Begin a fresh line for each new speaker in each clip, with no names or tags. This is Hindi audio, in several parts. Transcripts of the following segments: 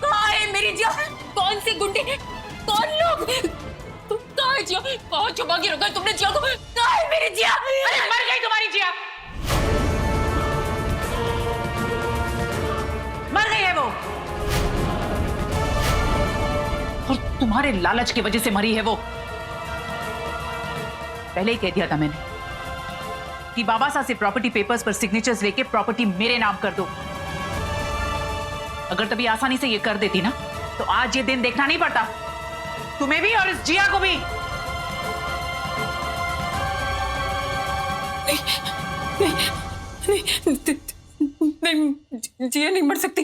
कहाँ है मेरी जिया? कौन सी गुंडे, कौन लोग? कहाँ है जिया? कहाँ छुपा के रखा है तुमने जिया को? कहाँ है मेरी जिया? अरे मर गई तुम्हारी जिया, मर गई है वो। और तुम्हारे लालच की वजह से मरी है वो। पहले ही कह दिया था मैंने कि बाबा साहब से प्रॉपर्टी पेपर्स पर सिग्नेचर्स लेके प्रॉपर्टी मेरे नाम कर दो। अगर तभी आसानी से ये कर देती ना तो आज ये दिन देखना नहीं पड़ता, तुम्हें भी और इस जिया को भी। नहीं, नहीं, नहीं, नहीं, जिया नहीं मर सकती।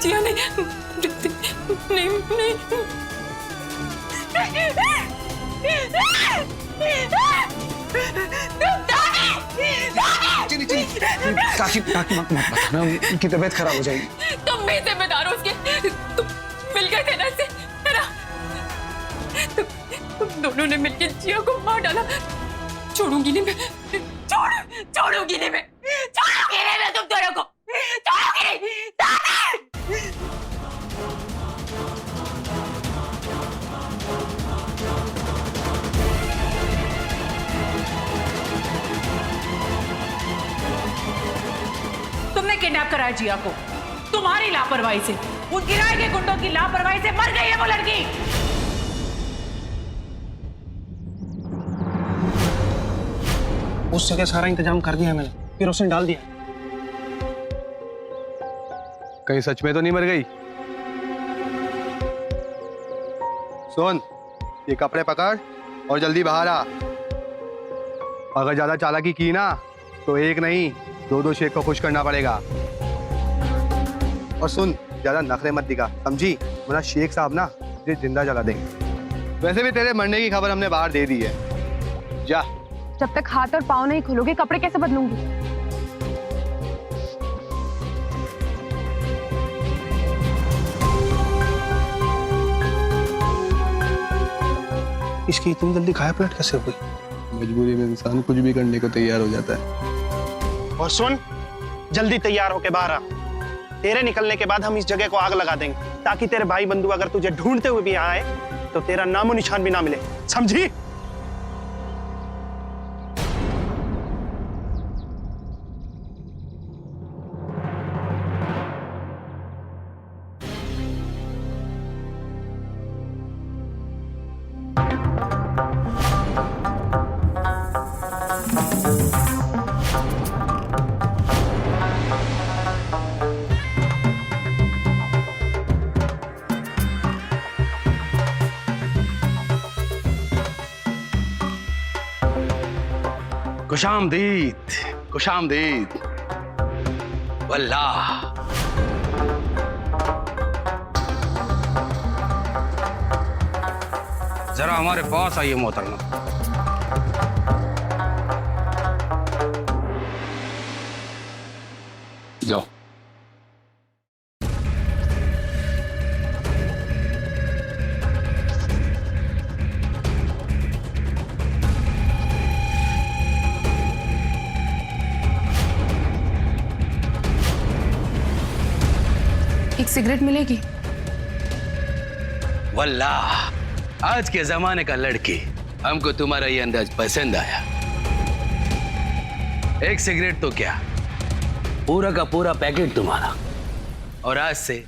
जिया नहीं,
काकी काकी मत बताना, उनकी तबीयत खराब हो जाएगी।
तुम भी जिम्मेदार हो उसके, तुम मिल गए थे ना इससे, है ना? तुम दोनों ने मिलकर जिया को मार डाला। छोड़ूंगी नहीं मैं, छोड़ूंगी नहीं मैं, छोड़ूंगी नहीं मैं तुम दोनों को, छोड़ूंगी नहीं। तुमने किडनैप कराया जिया को, तुम्हारी लापरवाही से, उन किराए के गुंडों की लापरवाही से मर गई है वो लड़की।
उस जगह सारा इंतजाम कर दिया मैंने, फिर उसने डाल दिया।
कहीं सच में तो नहीं मर गई? सुन, ये कपड़े पकड़ और जल्दी बाहर आ। अगर ज्यादा चालाकी की ना तो एक नहीं दो शेख को खुश करना पड़ेगा। और सुन, ज्यादा नखरे मत दिखा, समझी? वरना शेख साहब ना तुझे जिंदा जला देंगे। वैसे भी तेरे मरने की खबर हमने बाहर दे दी है, जा।
जब तक हाथ और पाँव नहीं खुलोगे कपड़े कैसे बदलूंगी?
इसकी इतनी जल्दी खाया पलट कैसे हुई?
मजबूरी में इंसान कुछ भी करने को तैयार हो जाता है।
और सुन, जल्दी तैयार होके बाहर आ। तेरे निकलने के बाद हम इस जगह को आग लगा देंगे, ताकि तेरे भाई बंधु अगर तुझे ढूंढते हुए भी यहाँ आए तो तेरा नामो निशान भी ना मिले, समझी?
खुशामदीद, खुशामदीद। वल्लाह जरा हमारे पास आइए मोहतरमा। जाओ।
एक सिगरेट मिलेगी?
वल्लाह आज के जमाने का लड़की, हमको तुम्हारा ये अंदाज पसंद आया। एक सिगरेट तो क्या, पूरा का पूरा पैकेट तुम्हारा, और आज से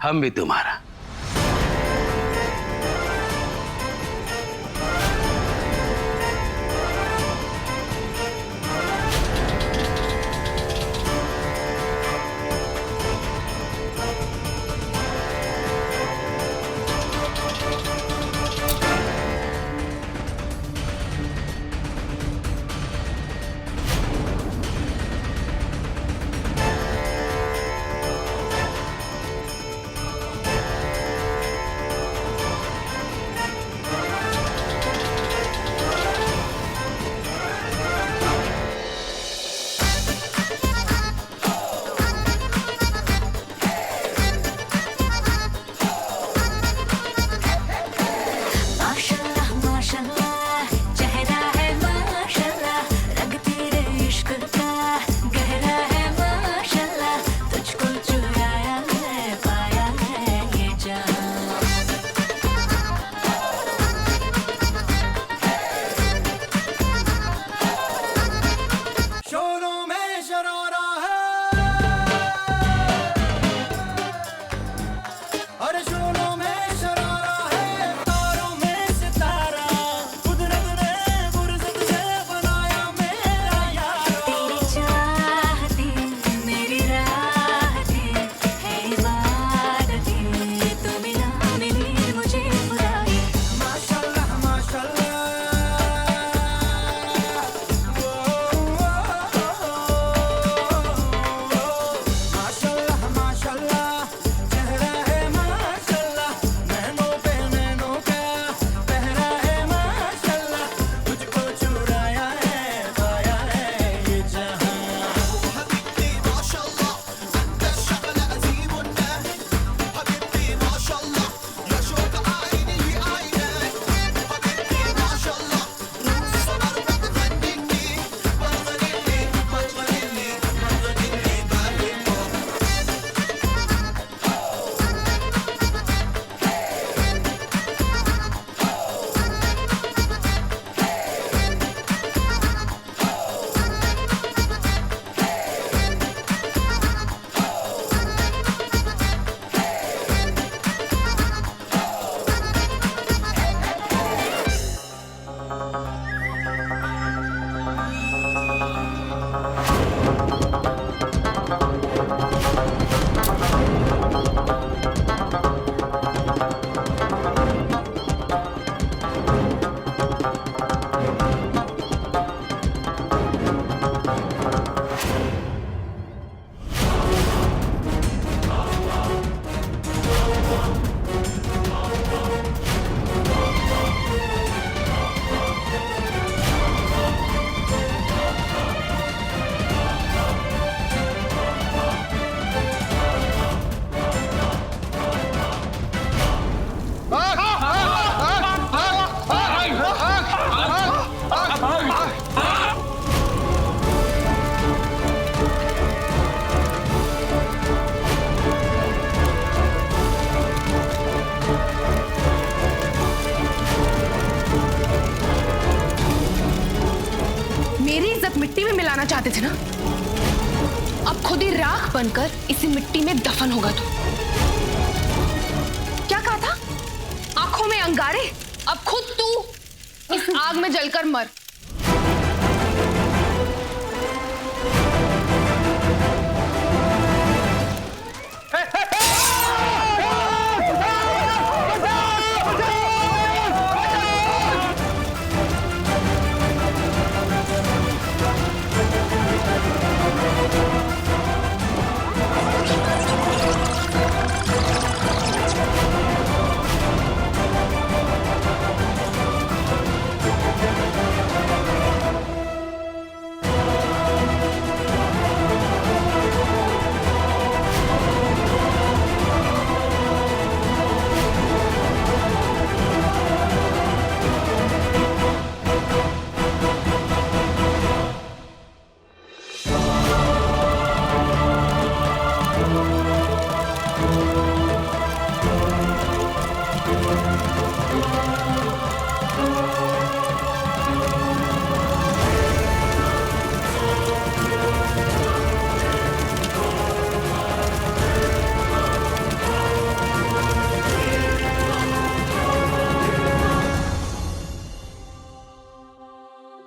हम भी तुम्हारा।
मेरी इज्जत मिट्टी में मिलाना चाहते थे ना, अब खुद ही राख बनकर इसी मिट्टी में दफन होगा तू। क्या कहा था? आंखों में अंगारे, अब खुद तू इस आग में जलकर मर।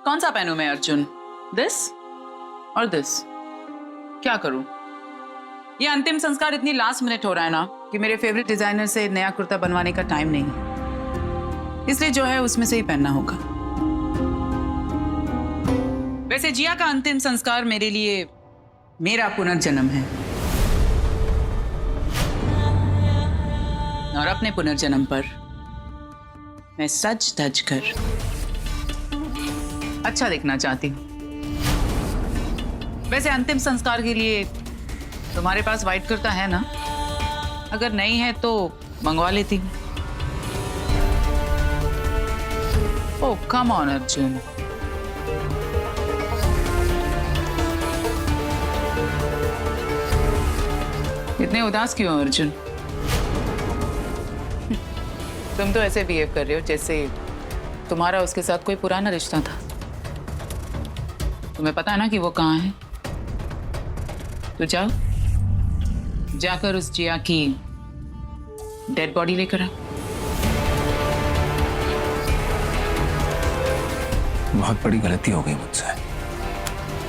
कौन सा पहनूं मैं अर्जुन? दिस और दिस? क्या करूं? ये अंतिम संस्कार इतनी लास्ट मिनट हो रहा है ना कि मेरे फेवरेट डिजाइनर से नया कुर्ता बनवाने का टाइम नहीं है, इसलिए जो है उसमें से ही पहनना होगा। वैसे जिया का अंतिम संस्कार मेरे लिए मेरा पुनर्जन्म है, और अपने पुनर्जन्म पर मैं सज धज कर अच्छा देखना चाहती हूँ। वैसे अंतिम संस्कार के लिए तुम्हारे पास व्हाइट कुर्ता है ना? अगर नहीं है तो मंगवा लेती हूँ। ओह कम ऑन अर्जुन, इतने उदास क्यों हो अर्जुन? तुम तो ऐसे बिहेव कर रहे हो जैसे तुम्हारा उसके साथ कोई पुराना रिश्ता था। तुम्हें पता है ना कि वो कहाँ है? तो जाओ, जाकर उस जिया की डेड बॉडी लेकर आओ।
बहुत बड़ी गलती हो गई मुझसे।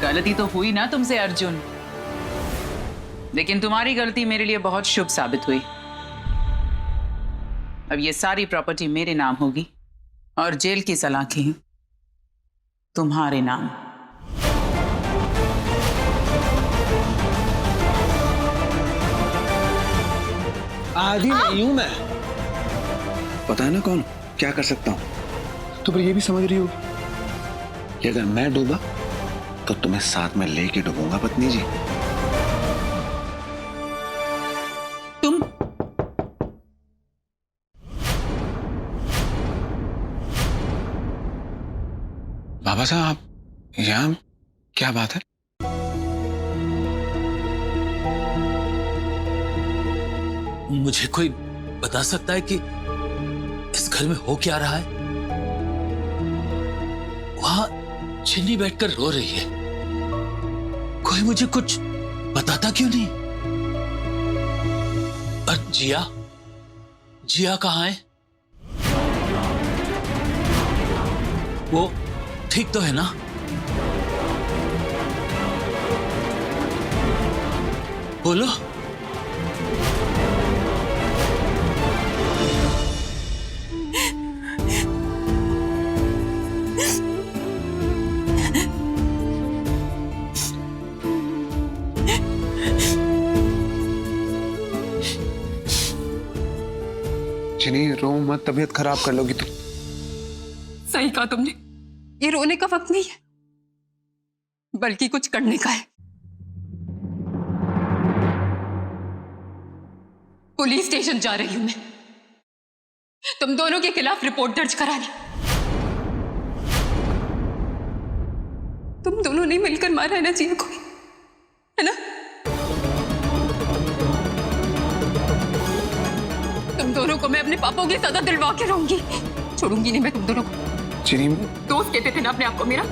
गलती तो हुई ना तुमसे अर्जुन, लेकिन तुम्हारी गलती मेरे लिए बहुत शुभ साबित हुई। अब ये सारी प्रॉपर्टी मेरे नाम होगी और जेल की सलाखें तुम्हारे नाम।
आदि नहीं हूं मैं। पता है ना कौन क्या कर सकता हूं? तो फिर ये भी समझ रही होगी कि अगर मैं डूबा तो तुम्हें साथ में लेके डूबूंगा पत्नी जी।
तुम
बाबा साहब यहाँ क्या बात है?
मुझे कोई बता सकता है कि इस घर में हो क्या रहा है? वहां चिन्नी बैठकर रो रही है, कोई मुझे कुछ बताता क्यों नहीं? और जिया, जिया कहाँ है? वो ठीक तो है ना? बोलो।
चिनी रो मत, तबीयत खराब कर लोगी तुम।
सही कहा तुमने, ये रोने का वक्त नहीं है, बल्कि कुछ करने का है। पुलिस स्टेशन जा रही हूं मैं, तुम दोनों के खिलाफ रिपोर्ट दर्ज करानी। तुम दोनों ने मिलकर मारा है ना जिया को, है ना? तुम दोनों को मैं अपने पापों की सजा दिलवा के रहूंगी, छोड़ूंगी नहीं मैं तुम दोनों को।
चिनी
दोस्त कहते थे ना अपने आप को मेरा,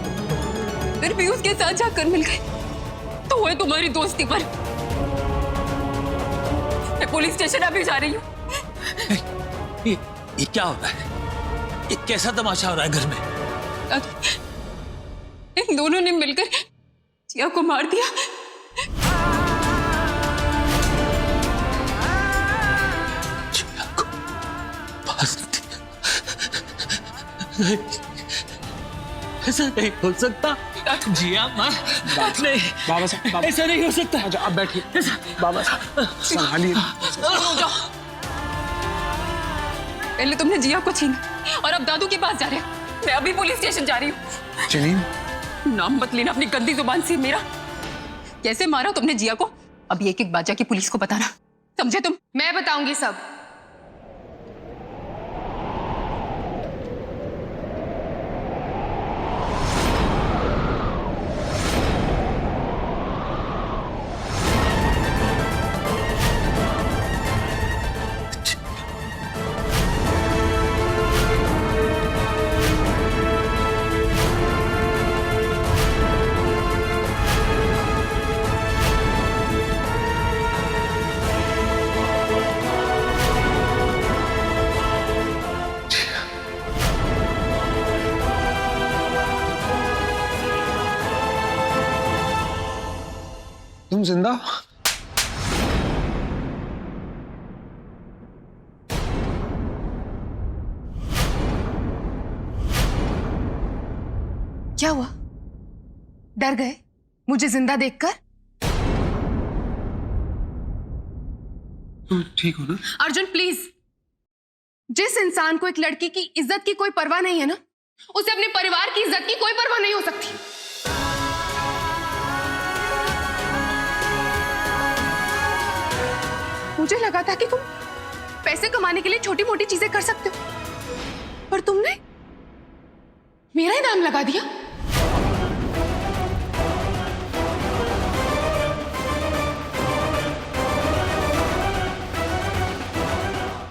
फिर भी उसके साथ जाकर मिल गए तो वो है तुम्हारी दोस्ती पर। मैं पुलिस स्टेशन अभी जा रही हूँ।
ये क्या हो रहा है? ये कैसा तमाशा हो रहा है घर में?
इन दोनों ने मिलकर जिया को मार दिया।
जिया को मार दिया? नहीं, ऐसा नहीं हो सकता। जिया मार नहीं,
बाबा साहब,
ऐसा नहीं हो सकता।
अच्छा आप बैठिए। बाबा साहब संभालिए।
पहले तुमने जिया को छीना और अब दादू के पास जा रहे हो। मैं अभी पुलिस स्टेशन जा रही हूँ।
चलिए।
नाम मत लेना अपनी गंदी जुबान से मेरा। कैसे मारा तुमने जिया को, अभी एक एक बात जाके पुलिस को बताना, समझे तुम?
मैं बताऊंगी सब।
तुम जिंदा?
क्या हुआ? डर गए मुझे जिंदा देखकर?
तुम ठीक हो ना?
अर्जुन प्लीज, जिस इंसान को एक लड़की की इज्जत की कोई परवाह नहीं है ना, उसे अपने परिवार की इज्जत की कोई परवाह नहीं हो सकती। मुझे लगा था कि तुम पैसे कमाने के लिए छोटी मोटी चीजें कर सकते हो, पर तुमने मेरा ही नाम लगा दिया।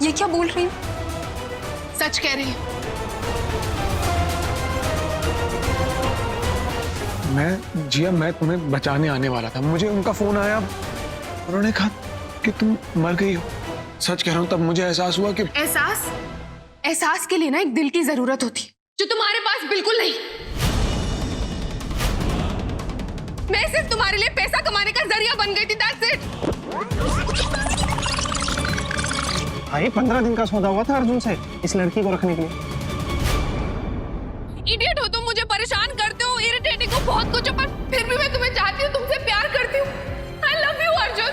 ये क्या बोल रही हूँ?
सच कह रही हूं।
मैं तुम्हें बचाने आने वाला था। मुझे उनका फोन आया, उन्होंने कहा कि तुम मर गई हो। सच कह रहा हूं, तब मुझे एहसास हुआ कि
एहसास के लिए ना एक दिल की जरूरत होती है, जो तुम्हारे पास बिल्कुल नहीं। मैं सिर्फ तुम्हारे लिए पैसा कमाने का जरिया बन गई थी, that's it।
भाई 15 दिन का सौदा हुआ था अर्जुन से इस लड़की को रखने के लिए।
इडियट हो तुम, मुझे परेशान करते हो, इरिटेटिंग हो बहुत कुछ, पर फिर भी मैं तुम्हें चाहती हूँ, तुमसे प्यार करती हूँ। I love you Arjun.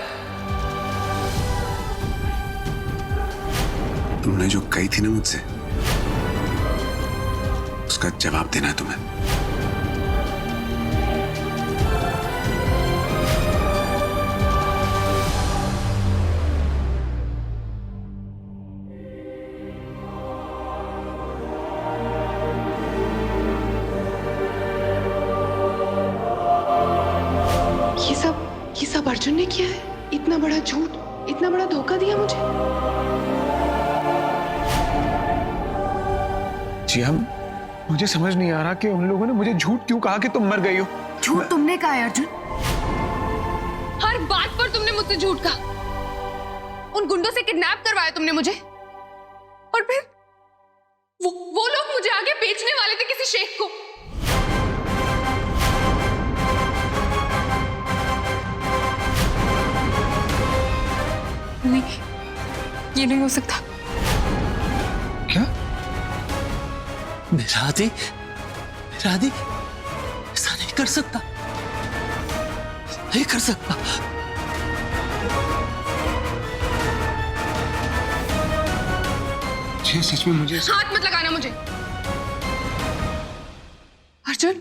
तुमने जो कही थी ना मुझसे, उसका जवाब देना है तुम्हें।
ये सब अर्जुन ने किया है? इतना बड़ा झूठ, इतना बड़ा धोखा दिया मुझे।
जी हम, मुझे समझ नहीं आ रहा कि उन लोगों ने मुझे झूठ क्यों कहा कि तुम मर गई हो।
झूठ तुमने कहा है अर्जुन, हर बात पर तुमने मुझसे झूठ कहा। उन गुंडों से किडनैप करवाया तुमने मुझे, और फिर वो लोग मुझे आगे बेचने वाले थे किसी शेख को।
नहीं, ये नहीं हो सकता।
क्या?
मेरा आदि ऐसा नहीं कर सकता, नहीं कर सकता।
जी सच में मुझे
हाथ मत लगाना मुझे Arjun.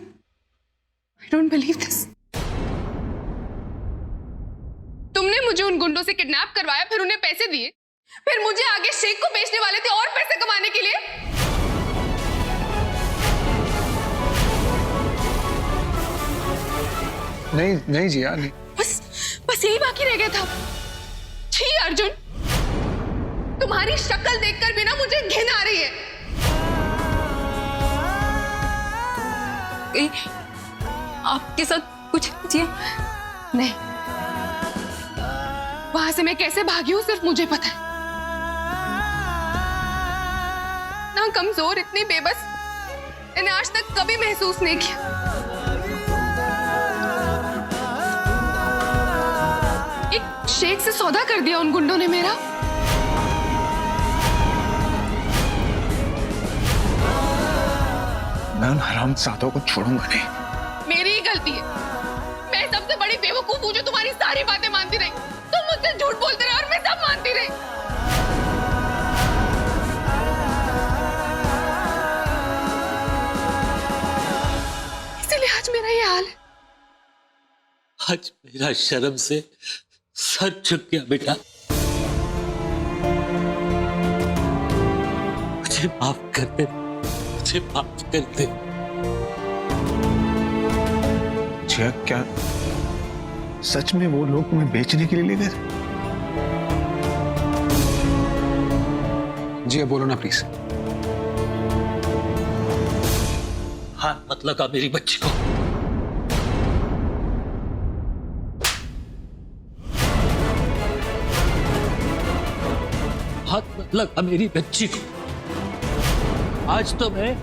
I don't believe this. तुमने मुझे उन गुंडों से किडनैप करवाया, फिर उन्हें पैसे दिए, फिर मुझे आगे शेख को बेचने वाले थे और पैसे कमाने के लिए।
नहीं जी यार, नहीं।
बस यही बाकी रह गया था। छी अर्जुन, तुम्हारी शक्ल देखकर भी ना मुझे घिन आ रही है।
आपके साथ कुछ कीजिए।
नहीं, वहां से मैं कैसे भागी हूं सिर्फ मुझे पता है। ना कमजोर, इतनी बेबस मैंने आज तक कभी महसूस नहीं किया। एक शेख से सौदा कर दिया उन गुंडों ने मेरा।
मैं उन हरामजादों को छोड़ूंगा नहीं।
मेरी ही गलती है। मैं सबसे बड़ी बेवकूफ हूं जो तुम्हारी सारी बातें मानती रही। तुम मुझसे झूठ बोलते रहे और मैं सब मानती रही। इसीलिए आज मेरा ये हाल है।
आज मेरा शर्म से सर झुक गया बेटा। मुझे माफ कर दे, मुझे माफ कर दे।
जिया, क्या सच में वो लोग तुम्हें बेचने के लिए ले गए थे? जिया बोलो ना प्लीज।
हाँ, मत लगा मेरी बच्ची को। हाथ मत लगा मेरी बच्ची को। आज तो मैं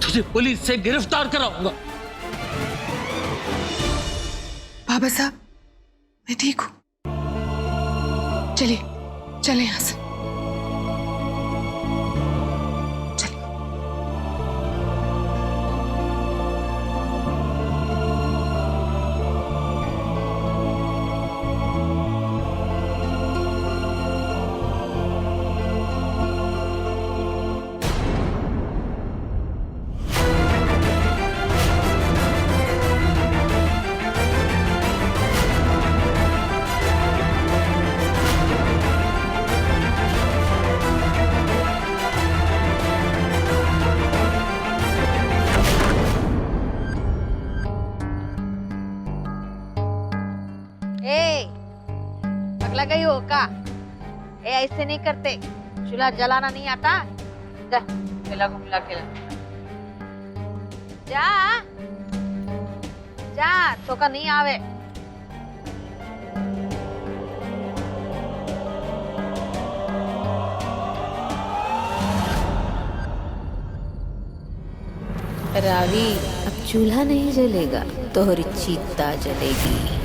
तुझे पुलिस से गिरफ्तार कराऊंगा।
बाबा साहब, मैं ठीक हूं। चलिए, चले यहां से।
पगला गई हो का? ऐसे नहीं करते। चूल्हा जलाना नहीं आता? जा बेला को मिला के ला। जा जा, तो का नहीं आवे।
रावी, अब चूल्हा नहीं जलेगा, तोहरी चिता जलेगी।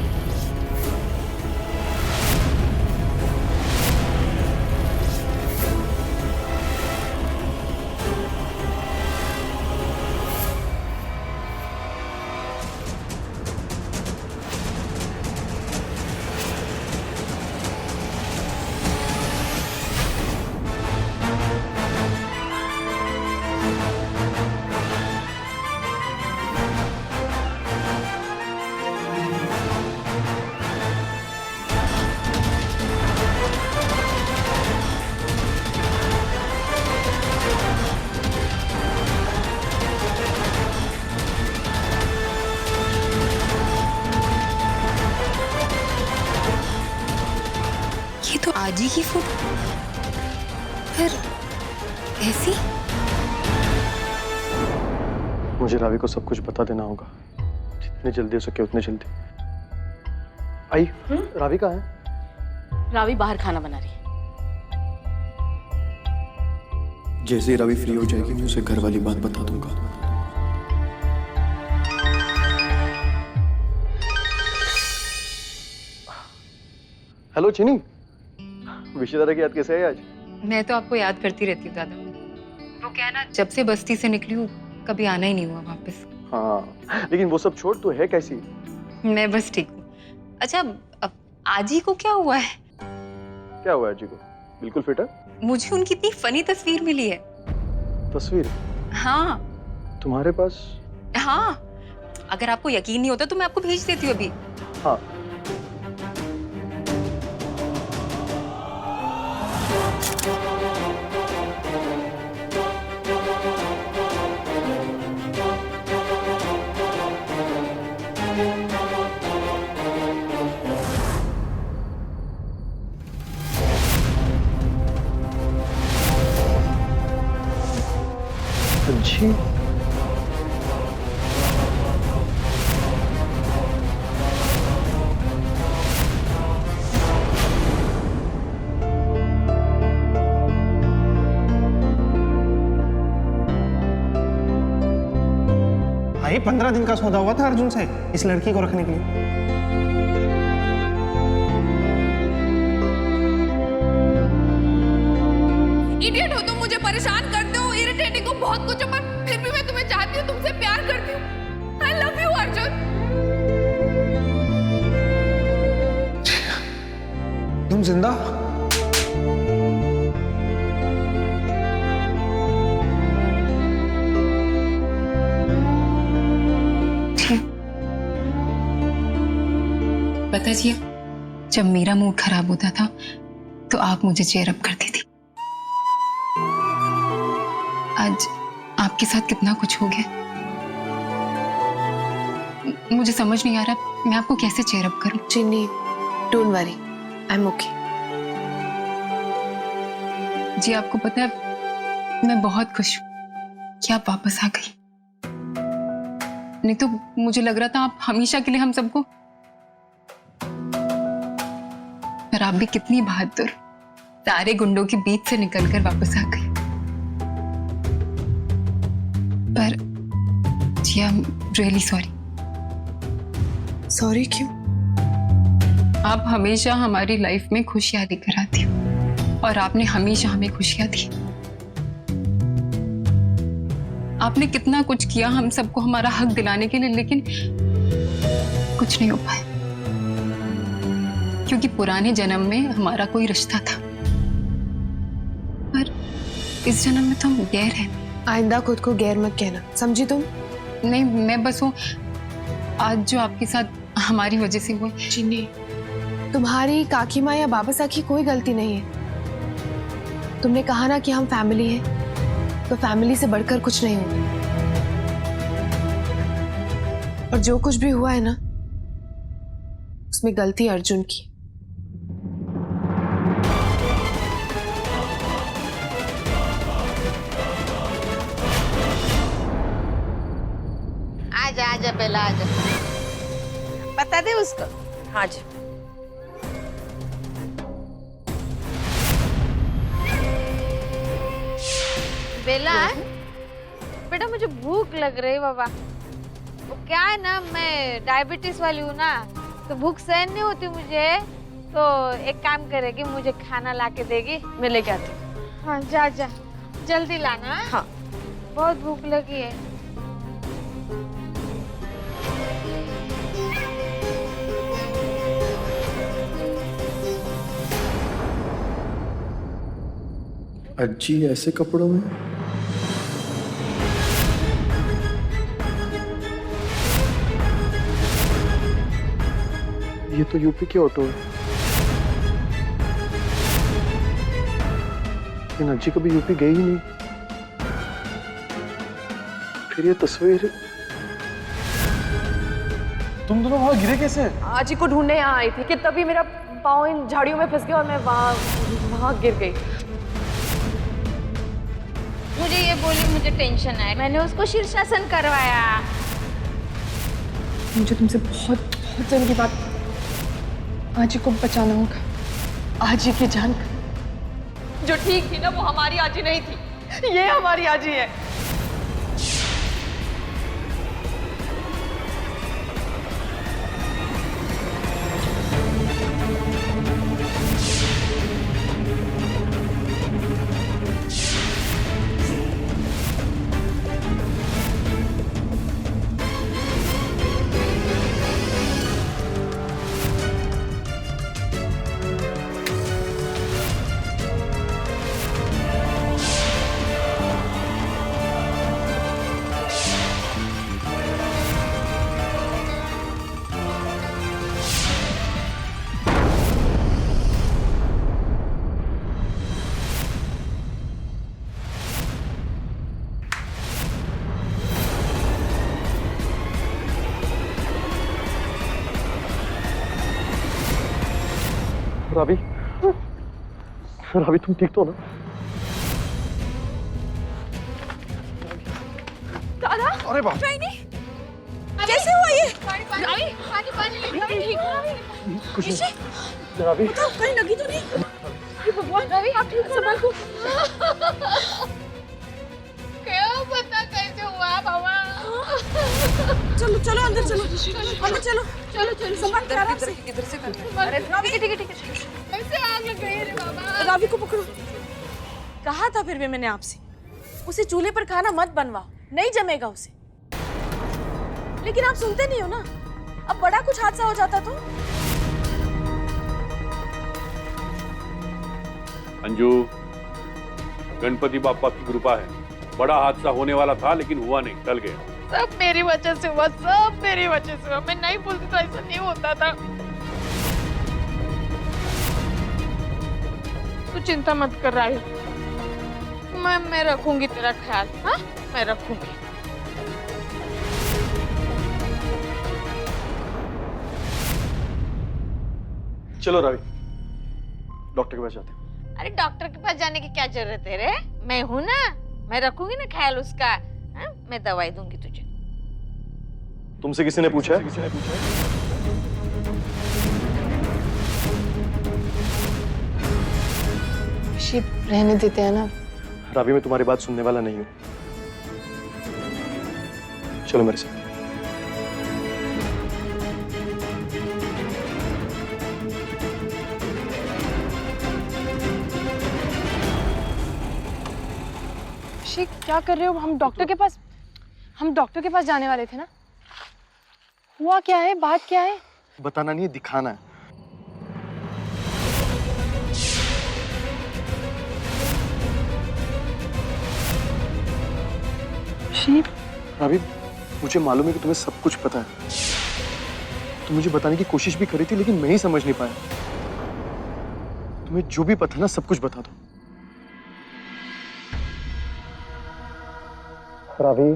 तो आज ही की फोटो फिर ऐसी।
मुझे रावी को सब कुछ बता देना होगा, जितनी जल्दी हो सके उतनी जल्दी। आई, रावी कहाँ है?
रावी बाहर खाना बना रही है।
जैसे ही रावी फ्री हो जाएगी मैं उसे घर वाली बात बता दूंगा।
हेलो चीनी, विशु दादा की याद कैसे है आज?
मैं तो आपको याद करती रहती हूँ दादा। वो क्या है ना, जब से बस्ती से निकली हूँ कभी आना ही नहीं हुआ वापस।
हाँ, लेकिन वो सब छोड़, तू है कैसी?
मैं बस ठीक हूँ। अच्छा, अब आजी को क्या हुआ है?
क्या हुआ है जी को? बिल्कुल फिट है।
मुझे उनकी इतनी फनी तस्वीर मिली है।
तस्वीर?
हाँ।
तुम्हारे पास?
हाँ, अगर आपको यकीन नहीं होता तो मैं आपको भेज देती हूँ अभी।
हाँ। जी 15 दिन का सौदा हुआ था अर्जुन से इस लड़की को रखने के लिए।
इडियट हो तुम, मुझे परेशान करते हो, इरिटेटिंग हो बहुत कुछ, पर फिर भी मैं तुम्हें चाहती हूँ, तुमसे प्यार करती हूँ। I love you Arjun.
तुम जिंदा?
पता जी, जब मेरा मूड खराब होता था तो आप मुझे चेयर अप करती थी। आज आपके साथ कितना कुछ हो गया, मुझे समझ नहीं आ रहा मैं आपको कैसे चेयर अप करूं।
Chinni, don't worry, I am okay.
जी आपको पता है मैं बहुत खुश हूं कि आप वापस आ गई, नहीं तो मुझे लग रहा था आप हमेशा के लिए हम सबको। पर आप भी कितनी बहादुर, सारे गुंडों के बीच से निकलकर वापस आ गई। पर जी I am really sorry.
Sorry क्यों?
आप हमेशा हमारी लाइफ में खुशियां लेकर आती हो और आपने हमेशा हमें खुशियां दी। आपने कितना कुछ किया हम सबको हमारा हक दिलाने के लिए, लेकिन कुछ नहीं हो पाया क्योंकि पुराने जन्म में हमारा कोई रिश्ता था, पर इस जन्म में तो हम गैर हैं।
आइंदा खुद को गैर मत कहना, समझी तुम?
नहीं, मैं बस वो आज जो आपके साथ हमारी वजह से हुआ।
चिन्नी, तुम्हारी काकी माँ या बाबा सा की कोई गलती नहीं है। तुमने कहा ना कि हम फैमिली हैं, तो फैमिली से बढ़कर कुछ नहीं होता। और जो कुछ भी हुआ है ना, उसमें गलती अर्जुन की।
आजा आजा बेला आजा, बता दे उसको। हाँ जी। बेला, बेटा मुझे भूख लग रही है बाबा। वो क्या है ना, मैं डायबिटीज वाली हूँ ना, तो भूख सहन नहीं होती मुझे। तो एक काम करेगी, मुझे खाना ला के देगी, मैं लेके आती हूँ। हाँ जा जा, जल्दी लाना। हाँ बहुत भूख लगी है।
अज्जी ऐसे कपड़ों में? ये तो यूपी के ऑटो है। लेकिन अज्जी कभी यूपी गई ही नहीं। फिर ये तस्वीर, तुम दोनों वहां गिरे कैसे?
आजी को ढूंढने यहाँ आई थी कि तभी मेरा पाँव इन झाड़ियों में फंस गया और मैं वहां गिर गई।
मुझे ये बोली मुझे टेंशन है, मैंने उसको शीर्षासन करवाया।
मुझे तुमसे बहुत बहुत जरूरी बात, आजी को बचाना होगा। आजी की जान जो ठीक थी ना, वो हमारी आजी नहीं थी, ये हमारी आजी है।
रावी, रावी तुम ठीक तो ना?
दादा,
अरे बाप,
कैसे हुआ ये?
पानी पानी पानी पानी।
कुछ नहीं। रावी,
कहीं लगी तो नहीं? भगवान, रवि आप ठीक हो ना?
क्या पता कैसे हुआ बाबा।
चलो चलो अंदर चलो, अंदर चलो,
चलो चलो
संभाल के आराम से।
किधर से अरे ठीक है ऐसे आग लग गई है रे बाबा।
रावी को पकड़ो। कहा था फिर भी मैंने आपसे, उसे चूल्हे पर खाना मत बनवाओ, नहीं जमेगा उसे। लेकिन आप सुनते नहीं हो ना, अब बड़ा कुछ हादसा हो जाता तो।
अंजू, गणपति बापा की कृपा है, बड़ा हादसा होने वाला था लेकिन हुआ नहीं, टल गया।
सब मेरी वजह से हुआ, सब मेरी वजह से हुआ। मैं नहीं बोलती तो ऐसा नहीं होता था। तू चिंता मत कर रहा है, मैं रखूंगी तेरा ख्याल। हाँ, मैं रखूंगी।
चलो रावी, डॉक्टर के पास जाते हैं।
अरे डॉक्टर के पास जाने की क्या जरूरत है रे? मैं हूं ना, मैं रखूंगी ना ख्याल उसका। हाँ? मैं दवाई दूंगी तुझे।
तुमसे किसी ने पूछा है?
शिव रहने देते हैं ना।
रावी, मैं तुम्हारी बात सुनने वाला नहीं हूँ। चलो मेरे साथ।
शिव क्या कर रहे हो? हम डॉक्टर के पास जाने वाले थे ना। हुआ क्या है, बात क्या है?
बताना नहीं है, दिखाना है।
शिव,
रावी, मुझे मालूम है कि तुम्हें सब कुछ पता है। तुम मुझे बताने की कोशिश भी करी थी लेकिन मैं ही समझ नहीं पाया। तुम्हें जो भी पता ना, सब कुछ बता दो। रावी,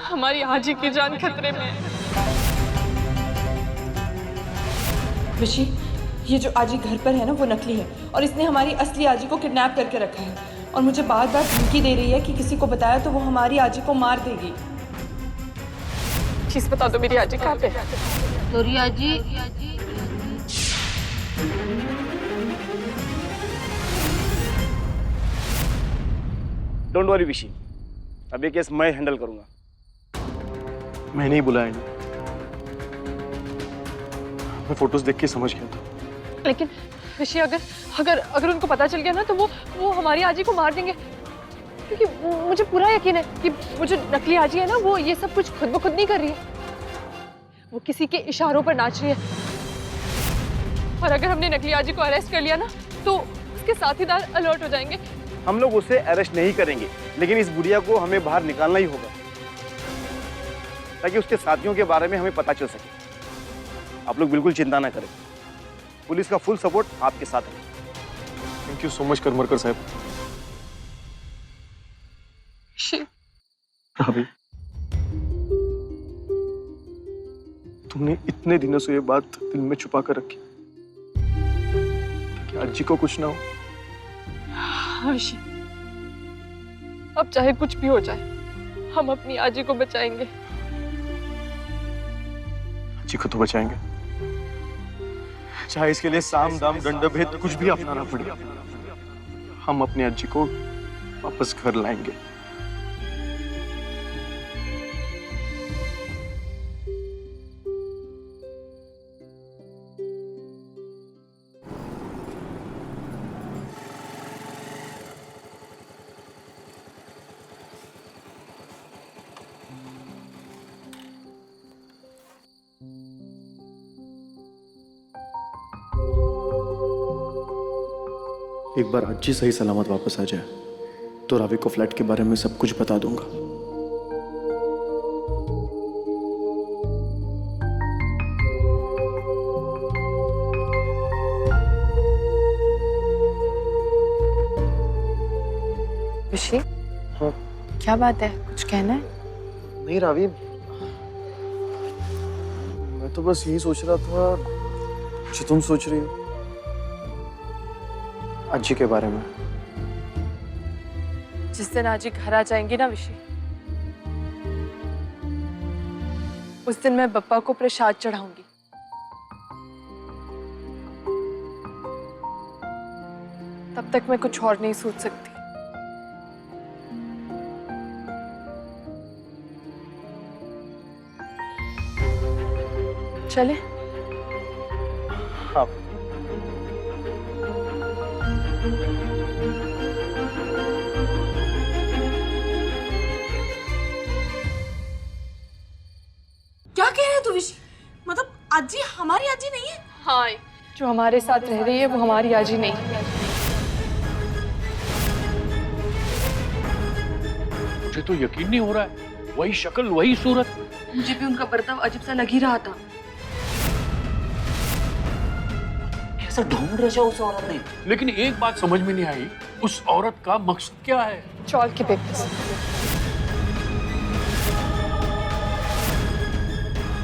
हमारी आजी की जान खतरे में है। ऋषि, ये जो आजी घर पर है ना, वो नकली है और इसने हमारी असली आजी को किडनैप करके रखा है और मुझे बार बार धमकी दे रही है कि किसी को बताया तो वो हमारी आजी को मार देगी। चीज बता दो, मेरी आजी कहाँ पे है?
तोरी आजी
डोंट वरी विशी, अब ये केस मैं हैंडल करूंगा।
मैंने ही बुलाया इन्हें। मैं फोटोज देख के समझ गया था।
लेकिन ऋषि, अगर उनको पता चल गया ना तो वो हमारी आजी को मार देंगे। क्योंकि मुझे पूरा यकीन है कि वो जो नकली आजी है ना, वो ये सब कुछ खुद ब खुद नहीं कर रही है। वो किसी के इशारों पर नाच रही है। और अगर हमने नकली आजी को अरेस्ट कर लिया ना तो उसके साथीदार अलर्ट हो जाएंगे।
हम लोग उसे अरेस्ट नहीं करेंगे, लेकिन इस बुढ़िया को हमें बाहर निकालना ही होगा ताकि उसके साथियों के बारे में हमें पता चल सके। आप लोग बिल्कुल चिंता ना करें, पुलिस का फुल सपोर्ट आपके साथ है।
Thank you so much Karmarkar साहब। रावी, तुमने इतने दिनों से ये बात दिल में छुपा कर रखी ताकि आजी को कुछ ना हो।
ऋषि, अब चाहे कुछ भी हो जाए, हम अपनी आजी को बचाएंगे।
आजी को तो बचाएंगे, चाहे इसके लिए साम दाम दंड भेद कुछ भी अपनाना पड़े। हम अपनी आजी को वापस घर लाएंगे। एक बार आजी सही सलामत वापस आ जाए तो रावी को फ्लैट के बारे में सब कुछ बता दूंगा।
ऋषि,
हाँ?
क्या बात है? कुछ कहना है?
नहीं रावी, मैं तो बस यही सोच रहा था जो तुम सोच रही हो, आजी के बारे में।
जिस दिन आजी घर आ जाएंगी ना विशी, उस दिन मैं बप्पा को प्रसाद चढ़ाऊंगी। तब तक मैं कुछ और नहीं सोच सकती। चले?
हाँ।
क्या कह रहे हो तू विशी? मतलब आजी हमारी आजी नहीं है?
हाँ, जो हमारे साथ रह रही है वो हमारी आजी नहीं है।
मुझे तो यकीन नहीं हो रहा है, वही शक्ल वही सूरत।
मुझे भी उनका बर्ताव अजीब सा लग ही रहा था।
कैसा ढूंढ रहे हो उस औरत ने?
लेकिन एक बात समझ में नहीं आई, उस औरत का मकसद क्या है?
चौल के पेपर्स।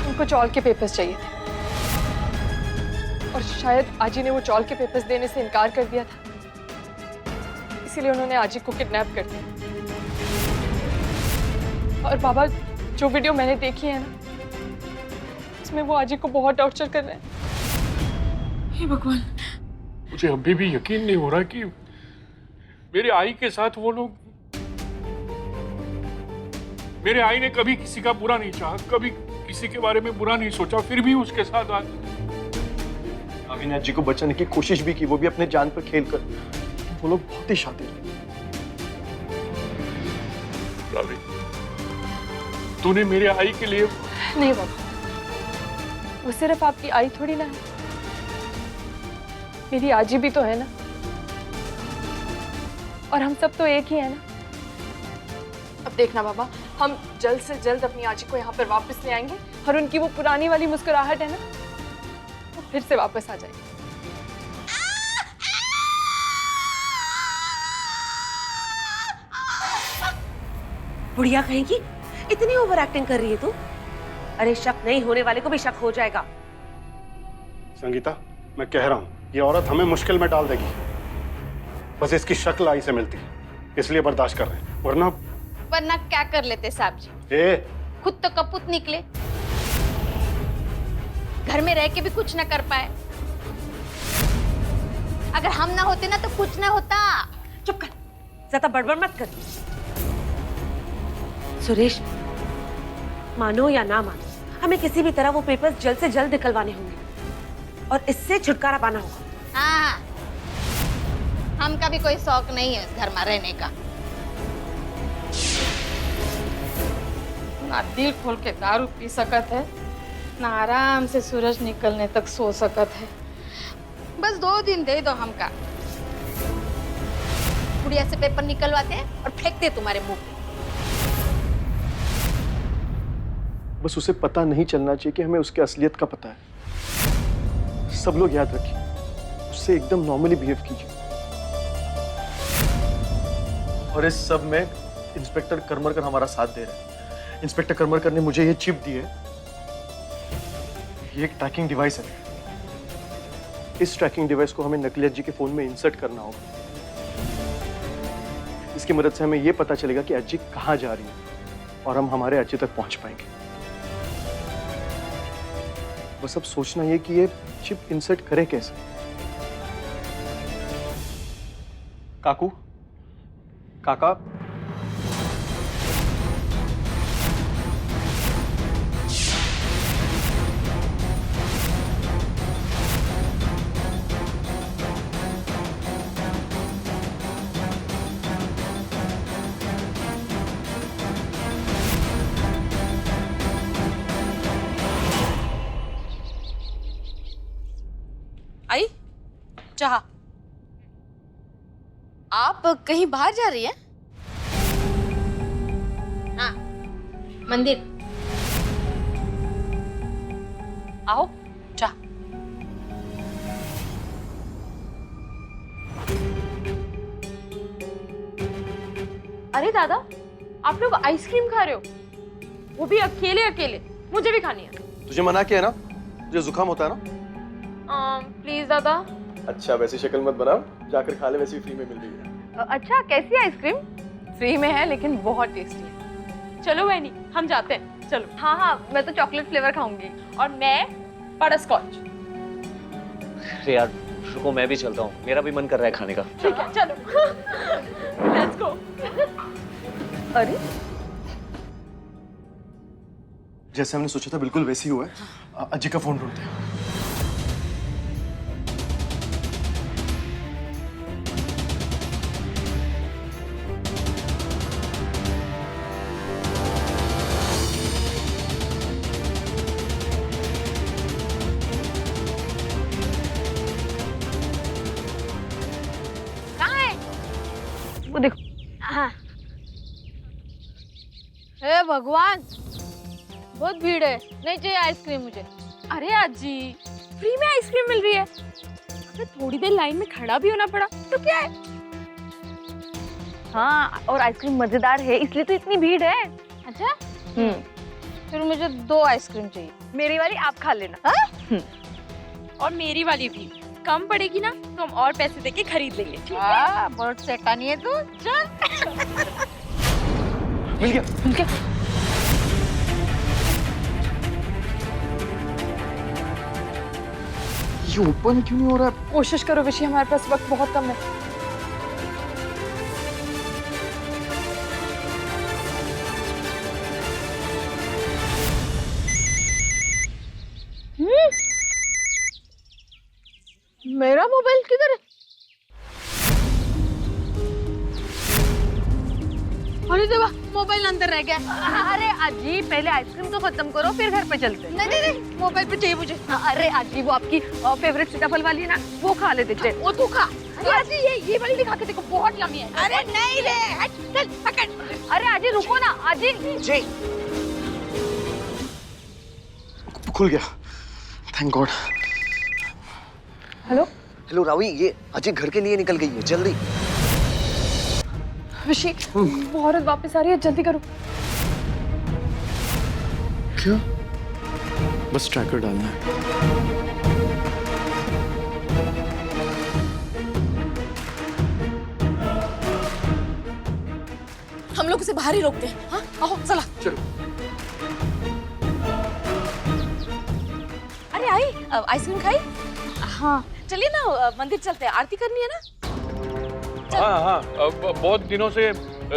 उनको चौल के पेपर्स चाहिए थे और शायद आजी ने वो चौल के पेपर्स देने से इनकार कर दिया था, इसीलिए उन्होंने आजी को किडनैप कर दिया। और बाबा, जो वीडियो मैंने देखी है ना, उसमें वो आजी को बहुत टॉर्चर कर रहे हैं।
हे भगवान,
मुझे अभी भी यकीन नहीं हो रहा कि मेरे आई के साथ वो लोग। मेरे आई ने कभी किसी का बुरा नहीं चाहा, कभी किसी के बारे में बुरा नहीं सोचा, फिर भी उसके साथ आज
अविनाश जी को बचाने की कोशिश भी की, वो भी अपने जान पर खेल कर। वो लोग बहुत ही शातिर हैं।
रवि, तूने मेरे आई के लिए।
नहीं बाबा, वो सिर्फ आपकी आई थोड़ी ना है, मेरी आजी भी तो है ना, और हम सब तो एक ही है ना। अब देखना बाबा, हम जल्द से जल्द अपनी आजी को यहाँ पर वापस ले आएंगे और उनकी वो पुरानी वाली मुस्कुराहट है ना, वो फिर से वापस आ जाएगी।
बुढ़िया कहेगी, इतनी ओवर एक्टिंग कर रही है तू। अरे शक नहीं होने वाले को भी शक हो जाएगा।
संगीता, मैं कह रहा हूँ ये औरत हमें मुश्किल में डाल देगी। बस इसकी शक्ल आई से मिलती है, इसलिए बर्दाश्त कर रहे हैं,
वरना क्या कर लेते साहब जी?
खुद
तो कपूत निकले, घर में रह के भी कुछ ना कर पाए। अगर हम ना होते ना तो कुछ ना होता।
चुप कर, ज्यादा बड़बड़ मत कर। सुरेश, मानो या ना मानो, हमें किसी भी तरह वो पेपर्स जल्द से जल्द निकलवाने होंगे और इससे छुटकारा पाना होगा।
हाँ, हमका भी कोई शौक नहीं है इस घर में रहने का।
ना दिल खोल के दारू पी सकत है, ना आराम से सूरज निकलने तक सो सकत है।
बस 2 दिन दे दो हमका, गुड़िया से पेपर निकलवाते हैं और फेंकते तुम्हारे मुंह पे।
बस उसे पता नहीं चलना चाहिए कि हमें उसके असलियत का पता है। सब लोग याद रखिए, उससे एकदम नॉर्मली बिहेव कीजिए। और इस सब में इंस्पेक्टर करमरकर हमारा साथ दे रहे हैं। इंस्पेक्टर करमरकर ने मुझे ये चिप दी है, ये एक ट्रैकिंग डिवाइस है। इस ट्रैकिंग डिवाइस को हमें नकली अज्जी के फोन में इंसर्ट करना होगा। इसकी मदद से हमें यह पता चलेगा कि अज्जी कहाँ जा रही है और हम हमारे अज्जी तक पहुंच पाएंगे। बस अब सोचना ये कि ये चिप इंसर्ट करे कैसे। काकू, काका,
आई चाह।
आप कहीं बाहर जा रही हैं? हाँ, मंदिर।
आओ चाह।
अरे दादा, आप लोग आइसक्रीम खा रहे हो, वो भी अकेले अकेले। मुझे भी खानी है।
तुझे मना किया ना, तुझे जुकाम होता है ना।
प्लीज दादा।
अच्छा, वैसी शक्ल मत बनाओ, जाकर खा ले, वैसी फ्री में मिल रही है।
अच्छा, कैसी आइसक्रीम? फ्री में है लेकिन बहुत टेस्टी है। चलो वैनी, हम जाते हैं। चलो। हाँ हाँ, मैं तो चॉकलेट फ्लेवर खाऊंगी और मैं बटरस्कॉच।
अरे यार रुको, मैं भी चलता हूँ, मेरा भी मन कर रहा है खाने का।
ठीक है, चलो। Let's go.
अरे
जैसे हमने सोचा था बिल्कुल वैसे ही हुआ है। अजय का फोन ढूंढते हैं।
कहाँ है?
वो देखो।
हाँ। हे भगवान, बहुत भीड़ है, नहीं चाहिए आइसक्रीम मुझे।
अरे आजी, फ्री में आइसक्रीम मिल रही है। अगर थोड़ी देर लाइन में खड़ा भी होना पड़ा तो क्या है? हाँ, और आइसक्रीम मजेदार है इसलिए तो इतनी भीड़ है।
अच्छा? फिर मुझे 2 आइसक्रीम चाहिए।
मेरी वाली आप खा लेना। और मेरी वाली भी कम पड़ेगी ना तो हम और पैसे देके खरीद लेंगे, ठीक है?
बहुत शैतानी है तू, चल।
मिल गया।
मिल गया।
ये ओपन क्यों नहीं हो रहा है?
कोशिश करो विशी, हमारे पास वक्त बहुत कम है।
मेरा मोबाइल किधर है? अरे देवा, मोबाइल अंदर रह गया।
अरे आजी, पहले आइसक्रीम तो खत्म करो फिर घर पे चलते।
नहीं, मोबाइल पे चाहिए मुझे।
अरे आजी, वो आपकी फेवरेट सीताफल वाली है ना, वो खा लेते।
वो तू खा।
आजी, ये वाली दिखा के देखो, बहुत यम्मी है।
अरे नहीं रे, हट, चल पकड़।
अरे आजी रुको ना, आजी।
जी। खुल गया, thank God.
Hello
hello Ravi, ये अजय घर के लिए निकल गई है, जल्दी।
विशी, वो औरत वापस आ रही है, जल्दी करो।
क्या? बस ट्रैकर डालना है।
हम लोग उसे बाहर ही रोकते हैं। हाँ, आओ चला।
चलो।
अरे आई, आइसक्रीम खाई? हाँ, चलिए ना, मंदिर चलते हैं, आरती करनी है ना।
हाँ, बहुत दिनों से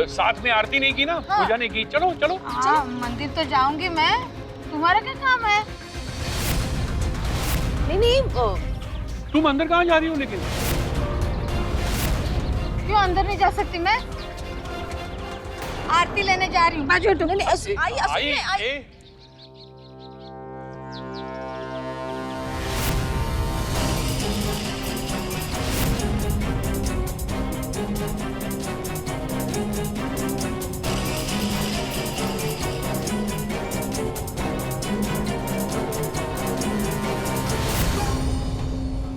साथ में आरती नहीं की ना, पूजा नहीं की। चलो चलो।
हाँ, मंदिर तो जाऊंगी मैं, तुम्हारा क्या काम है?
नहीं,
तुम अंदर कहाँ जा रही हो लेकिन?
क्यों अंदर नहीं जा सकती मैं? आरती लेने जा रही हूँ।
आई।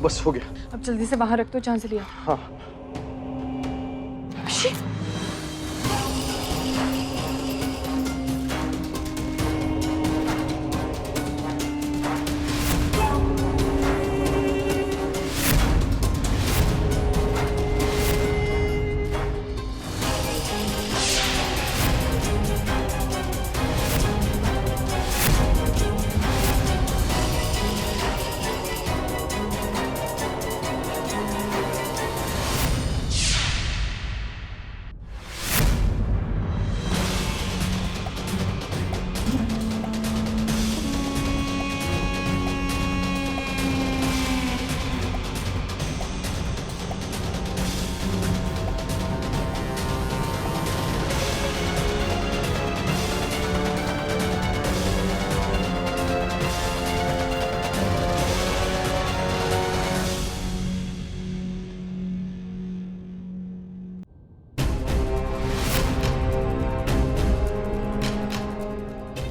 बस हो गया।
अब जल्दी से बाहर रख दो जहाँ से लिया।
हाँ।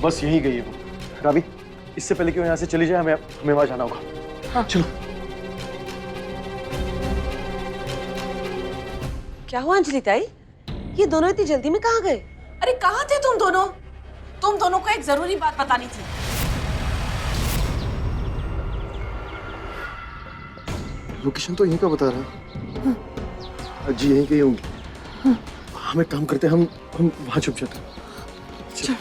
बस यहीं गई है वो। रावी, इससे पहले कि वो यहाँ से चली जाए, हमें वहां जाना होगा। हाँ। चलो।
क्या हुआ अंजलि ताई? ये दोनों इतनी जल्दी में कहाँ गए?
अरे कहाँ थे तुम दोनों? तुम दोनों को एक जरूरी बात बतानी थी।
लोकेशन तो यहीं का बता रहा। जी यहीं कहीं होंगी। हम एक काम करते हैं, हम वहां छुप जाते हैं। चलो।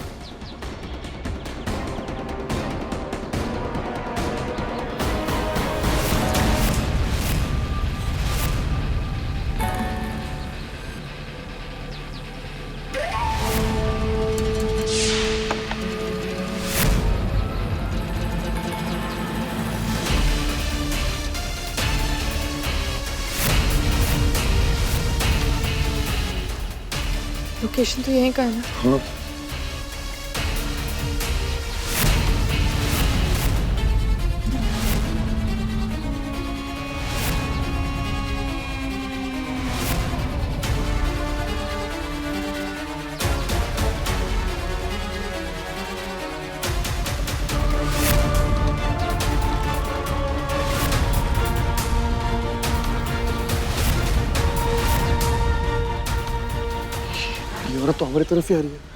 लोकेशन तो यहीं का है ना?
हाँ। ये औरत तो हमारी तरफ ही आ रही है।